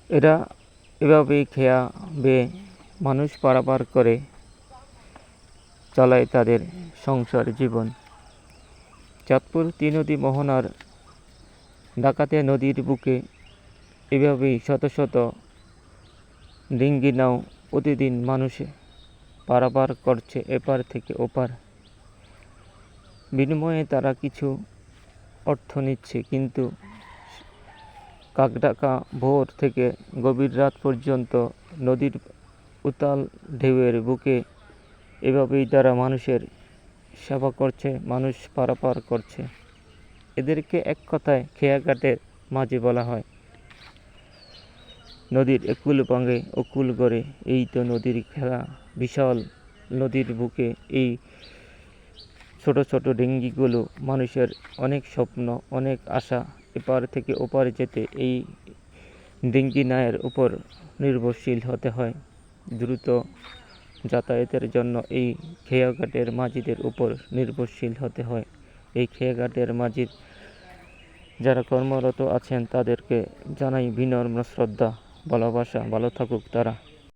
এরা এভাবেই খেয়া বেয়ে মানুষ পারাপার করে চালায় তাদের সংসার জীবন। চাঁদপুর 3 নদী মোহনার ডাকাতিয়া নদীর বুকে এভাবেই শত শত ডিঙ্গি নাও প্রতিদিন মানুষ পারাপার করছে এপার থেকে ওপার। বিনিময়ে তারা কিছু অর্থ নিচ্ছে, কিন্তু কাকডাকা ভোর থেকে গভীর রাত পর্যন্ত নদীর উতাল ঢেউয়ের বুকে এভাবেই তারা মানুষের সেবা করছে, মানুষ পারাপার করছে। এদেরকে এক কথায় খেয়াঘাটের মাঝি বলা হয়। নদীর একুল পাঙ্গে অকুল গড়ে এই তো নদীর খেলা। বিশাল নদীর বুকে এই ছোট ছোট ডিঙ্গিগুলো মানুষের অনেক স্বপ্ন, অনেক আশা। এপার থেকে ওপার যেতে এই ডিঙ্গি নায়ের উপর নির্ভরশীল হতে হয়। দ্রুত যাতায়াতের জন্য এই খেয়াঘাটের মাঝিদের উপর নির্ভরশীল হতে হয়। এই খেয়াঘাটের মাঝির যারা কর্মরত আছেন তাদেরকে জানাই বিনম্র শ্রদ্ধা, ভালোবাসা। ভালো থাকুক তারা।